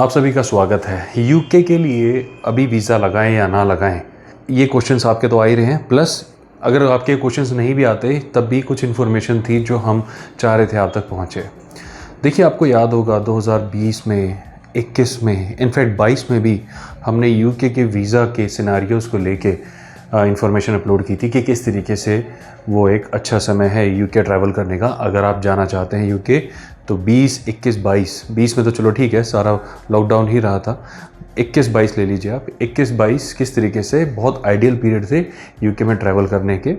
आप सभी का स्वागत है। यूके के लिए अभी वीज़ा लगाएं या ना लगाएं, ये क्वेश्चंस आपके तो आ ही रहे हैं। प्लस अगर आपके क्वेश्चंस नहीं भी आते तब भी कुछ इन्फॉर्मेशन थी जो हम चाह रहे थे आप तक पहुंचे। देखिए, आपको याद होगा 2020 में, 21 में, इनफैक्ट 22 में भी हमने यूके के वीज़ा के सिनारियोज़ को लेके इंफॉर्मेशन अपलोड की थी कि किस तरीके से वो एक अच्छा समय है यूके ट्रैवल करने का। अगर आप जाना चाहते हैं यूके तो 20, 21, 22 में तो चलो ठीक है, सारा लॉकडाउन ही रहा था। 21, 22 ले लीजिए आप। 21, 22 किस तरीके से बहुत आइडियल पीरियड थे यूके में ट्रैवल करने के।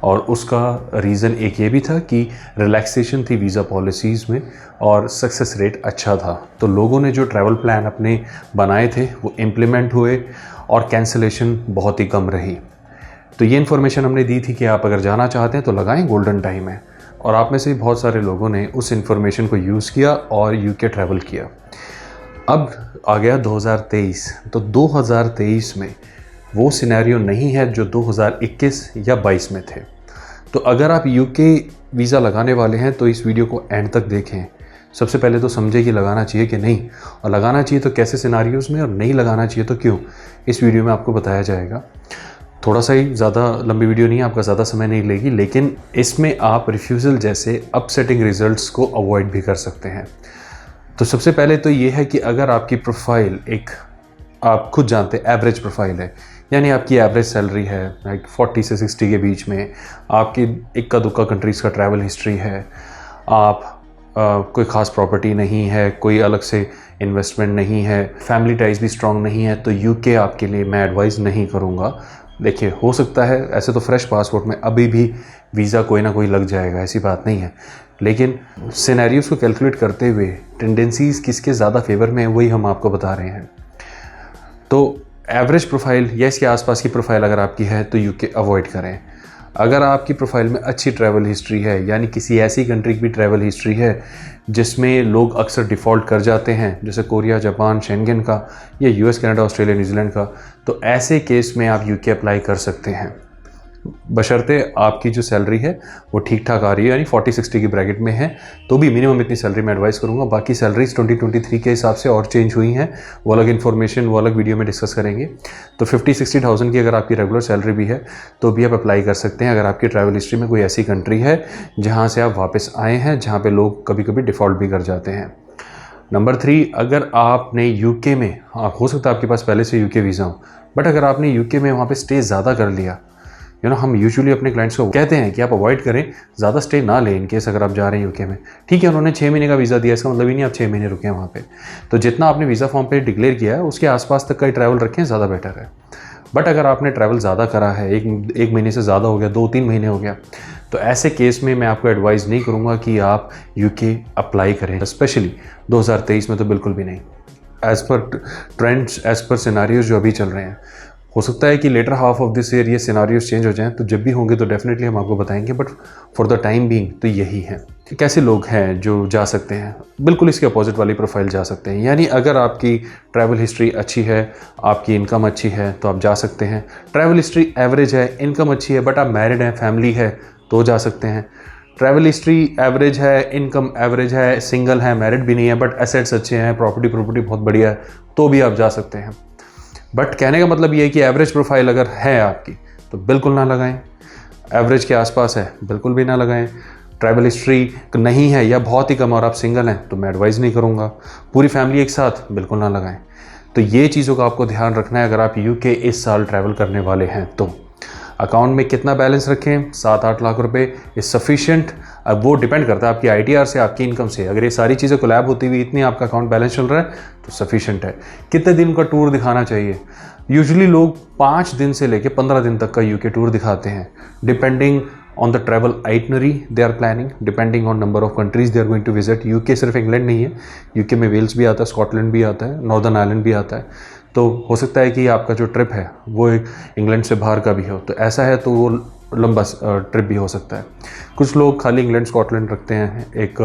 और उसका रीज़न एक ये भी था कि रिलैक्सेशन थी वीज़ा पॉलिसीज़ में और सक्सेस रेट अच्छा था। तो लोगों ने जो ट्रैवल प्लान अपने बनाए थे वो इम्प्लीमेंट हुए और कैंसिलेशन बहुत ही कम रही। तो ये इन्फॉर्मेशन हमने दी थी कि आप अगर जाना चाहते हैं तो लगाएं, गोल्डन टाइम है। और आप में से बहुत सारे लोगों ने उस इन्फॉर्मेशन को यूज़ किया और यूके ट्रैवल किया। अब आ गया 2023, तो 2023 में वो सिनेरियो नहीं है जो 2021 या 22 में थे। तो अगर आप यूके वीज़ा लगाने वाले हैं तो इस वीडियो को एंड तक देखें। सबसे पहले तो समझे कि लगाना चाहिए कि नहीं, और लगाना चाहिए तो कैसे सिनारियोज़ में, और नहीं लगाना चाहिए तो क्यों, इस वीडियो में आपको बताया जाएगा। थोड़ा सा ही, ज़्यादा लंबी वीडियो नहीं है, आपका ज़्यादा समय नहीं लेगी, लेकिन इसमें आप रिफ्यूज़ल जैसे अपसेटिंग रिजल्ट्स को अवॉइड भी कर सकते हैं। तो सबसे पहले तो ये है कि अगर आपकी प्रोफाइल एक, आप खुद जानते हैं, एवरेज प्रोफाइल है, यानी आपकी एवरेज सैलरी है लाइक 40 से 60 के बीच में, आपकी इक्का दुक्का कंट्रीज़ का ट्रैवल हिस्ट्री है, आप कोई ख़ास प्रॉपर्टी नहीं है, कोई अलग से इन्वेस्टमेंट नहीं है, फैमिली टाइज भी स्ट्रॉन्ग नहीं है, तो यूके आपके लिए मैं एडवाइस नहीं करूँगा। देखिए, हो सकता है ऐसे तो फ्रेश पासपोर्ट में अभी भी वीज़ा कोई ना कोई लग जाएगा, ऐसी बात नहीं है, लेकिन सिनेरियोज़ को कैलकुलेट करते हुए टेंडेंसीज़ किसके ज़्यादा फेवर में है वही हम आपको बता रहे हैं। तो एवरेज प्रोफाइल या इसके आसपास की प्रोफाइल अगर आपकी है तो यूके अवॉइड करें। अगर आपकी प्रोफाइल में अच्छी ट्रैवल हिस्ट्री है, यानी किसी ऐसी कंट्री की भी ट्रैवल हिस्ट्री है जिसमें लोग अक्सर डिफ़ॉल्ट कर जाते हैं, जैसे कोरिया, जापान, शेंगन का, या यूएस, कनाडा, ऑस्ट्रेलिया, न्यूजीलैंड का, तो ऐसे केस में आप यूके अप्लाई कर सकते हैं, बशर्ते आपकी जो सैलरी है वो ठीक ठाक आ रही है, यानी 40-60 की ब्रैकेट में है, तो भी मिनिमम इतनी सैलरी मैं एडवाइस करूंगा। बाकी सैलरीज 2023 के हिसाब से और चेंज हुई हैं, वो अलग इन्फॉर्मेशन वो अलग वीडियो में डिस्कस करेंगे। तो 50-60,000 की अगर आपकी रेगुलर सैलरी भी है तो भी आप अप्लाई कर सकते हैं, अगर आपकी ट्रैवल हिस्ट्री में कोई ऐसी कंट्री है जहाँ से आप वापस आए हैं, जहाँ पर लोग कभी कभी डिफ़ॉल्ट भी कर जाते हैं। नंबर 3, अगर आपने यूके में, हो सकता है आपके पास पहले से यूके वीज़ा हो, बट अगर आपने यूके में वहाँ पे स्टे ज़्यादा कर लिया, हम यूजुअली अपने क्लाइंट्स को कहते हैं कि आप अवॉइड करें, ज़्यादा स्टे ना लें इन केस अगर आप जा रहे हैं यूके में। ठीक है, उन्होंने 6 महीने का वीज़ा दिया, इसका मतलब ही नहीं आप 6 महीने रुके हैं वहाँ पे। तो जितना आपने वीज़ा फॉर्म पे डिक्लेयर किया है उसके आसपास तक का ही ट्रैवल रखें, ज़्यादा बेटर है। बट अगर आपने ट्रैवल ज़्यादा करा है, एक महीने से ज़्यादा हो गया, 2-3 महीने हो गया, तो ऐसे केस में मैं आपको एडवाइस नहीं करूँगा कि आप यूके अप्लाई करें, स्पेशली 2023 में तो बिल्कुल भी नहीं। As per trends, as per scenarios जो अभी चल रहे हैं, हो सकता है कि later half of this year ये सिनारियोज चेंज हो जाएं, तो जब भी होंगे तो डेफिनेटली हम आपको बताएंगे, but for the time being तो यही है। कैसे लोग हैं जो जा सकते हैं? बिल्कुल इसके अपोजिट वाली प्रोफाइल जा सकते हैं, यानी अगर आपकी ट्रैवल हिस्ट्री अच्छी है, आपकी इनकम अच्छी है तो आप जा सकते हैं। ट्रैवल हिस्ट्री एवरेज है, इनकम अच्छी है, बट आप मैरिड हैं, फैमिली है, तो जा सकते हैं। ट्रैवल हिस्ट्री एवरेज है, इनकम एवरेज है, सिंगल है, मैरिड भी नहीं है, बट एसेट्स अच्छे हैं, प्रॉपर्टी बहुत बढ़िया है, तो भी आप जा सकते हैं। बट कहने का मतलब ये है कि एवरेज प्रोफाइल अगर है आपकी तो बिल्कुल ना लगाएं, एवरेज के आसपास है बिल्कुल भी ना लगाएं। ट्रैवल हिस्ट्री नहीं है या बहुत ही कम और आप सिंगल हैं तो मैं एडवाइस नहीं करूँगा। पूरी फैमिली एक साथ बिल्कुल ना लगाएं। तो ये चीज़ों का आपको ध्यान रखना है अगर आप यूके इस साल ट्रैवल करने वाले हैं तो। अकाउंट में कितना बैलेंस रखें? 7-8 लाख रुपए इज सफिशिएंट। अब वो डिपेंड करता है आपकी आईटीआर से, आपकी इनकम से। अगर ये सारी चीज़ें कोलैब होती हुई इतनी आपका अकाउंट बैलेंस चल रहा है तो सफिशिएंट है। कितने दिन का टूर दिखाना चाहिए? यूजुअली लोग 5 दिन से लेकर 15 दिन तक का यूके टूर दिखाते हैं, depending on the travel itinerary they are planning, depending on number of countries they are going to visit. UK सिर्फ इंग्लैंड नहीं है, यूके में वेल्स भी आता है, स्कॉटलैंड भी आता है, नॉर्दर्न आयरलैंड भी आता है। तो हो सकता है कि आपका जो ट्रिप है वो इंग्लैंड से बाहर का भी हो, तो ऐसा है तो वो लंबा ट्रिप भी हो सकता है। कुछ लोग खाली इंग्लैंड स्कॉटलैंड रखते हैं एक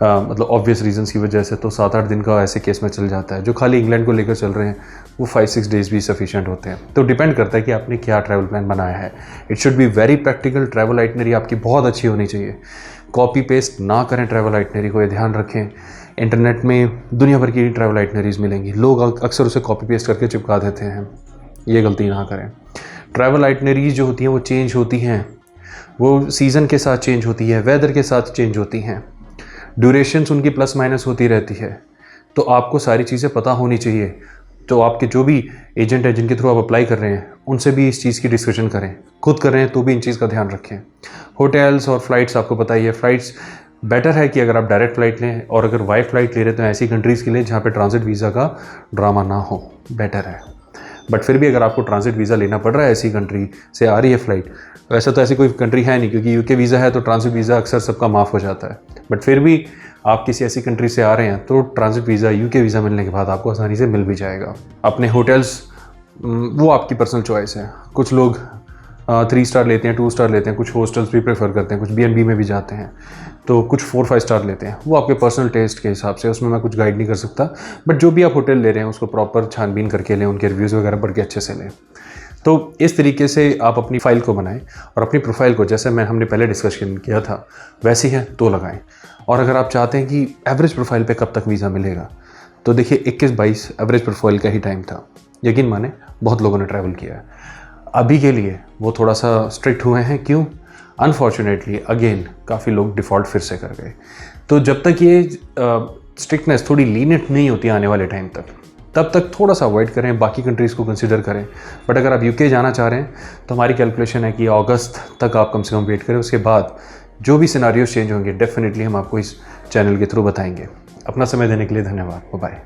मतलब ऑब्वियस रीजंस की वजह से, तो 7-8 दिन का ऐसे केस में चल जाता है। जो खाली इंग्लैंड को लेकर चल रहे हैं वो 5-6 डेज़ भी सफिशिएंट होते हैं। तो डिपेंड करता है कि आपने क्या ट्रैवल प्लान बनाया है। It should be very practical. Travel itinerary आपकी बहुत अच्छी होनी चाहिए। कॉपी पेस्ट ना करें ट्रैवल आइटनरी को, ये ध्यान रखें। इंटरनेट में दुनिया भर की ट्रैवल आइटनरीज़ मिलेंगी, लोग अक्सर उसे कॉपी पेस्ट करके चिपका देते हैं, ये गलती ना करें। ट्रैवल आइटनरीज जो होती हैं वो चेंज होती हैं, वो सीज़न के साथ चेंज होती है, वेदर के साथ चेंज होती हैं, ड्यूरेशंस उनकी प्लस माइनस होती रहती है। तो आपको सारी चीज़ें पता होनी चाहिए। तो आपके जो भी एजेंट है जिनके थ्रू आप अप्लाई कर रहे हैं उनसे भी इस चीज़ की डिस्कशन करें, खुद कर रहे हैं तो भी इन चीज़ का ध्यान रखें। होटल्स और फ्लाइट्स आपको पता ही है, फ्लाइट्स बेटर है कि अगर आप डायरेक्ट फ़्लाइट लें, और अगर वाई फ्लाइट ले रहे तो ऐसी कंट्रीज़ के लिए जहाँ पे ट्रांजिट वीज़ा का ड्रामा ना हो, बेटर है। बट फिर भी अगर आपको ट्रांजिट वीज़ा लेना पड़ रहा है, ऐसी कंट्री से आ रही है फ़्लाइट, वैसे तो ऐसी कोई कंट्री है नहीं क्योंकि यूके वीज़ा है तो ट्रांजिट वीज़ा अक्सर सबका माफ़ हो जाता है। बट फिर भी आप किसी ऐसी कंट्री से आ रहे हैं तो ट्रांजिट वीज़ा, यूके वीज़ा मिलने के बाद आपको आसानी से मिल भी जाएगा। अपने होटल्स वो आपकी पर्सनल चॉइस है। कुछ लोग 3 स्टार लेते हैं, 2 स्टार लेते हैं, कुछ हॉस्टल्स भी प्रेफर करते हैं, कुछ B&B में भी जाते हैं, तो कुछ 4-5 स्टार लेते हैं। वो आपके पर्सनल टेस्ट के हिसाब से, उसमें मैं कुछ गाइड नहीं कर सकता। बट जो भी आप होटल ले रहे हैं उसको प्रॉपर छानबीन करके लें, उनके रिव्यूज़ वगैरह पढ़ के अच्छे से लें। तो इस तरीके से आप अपनी फ़ाइल को बनाएं और अपनी प्रोफाइल को, जैसे हमने पहले डिस्कशन किया था वैसे ही है तो लगाएं। और अगर आप चाहते हैं कि एवरेज प्रोफाइल पे कब तक वीज़ा मिलेगा, तो देखिए 21-22 एवरेज प्रोफाइल का ही टाइम था। यकीन माने बहुत लोगों ने ट्रैवल किया है। अभी के लिए वो थोड़ा सा स्ट्रिक्ट हुए हैं। क्यों? अनफॉर्चुनेटली अगेन काफ़ी लोग डिफ़ॉल्ट फिर से कर गए। तो जब तक ये स्ट्रिक्टनेस थोड़ी लीनियंट नहीं होती आने वाले टाइम तक, तब तक थोड़ा सा अवॉइड करें, बाकी कंट्रीज़ को कंसिडर करें। बट अगर आप यूके जाना चाह रहे हैं तो हमारी कैलकुलेशन है कि अगस्त तक आप कम से कम वेट करें। उसके बाद जो भी सिनारियोज चेंज होंगे डेफिनेटली हम आपको इस चैनल के थ्रू बताएंगे। अपना समय देने के लिए धन्यवाद। बाय।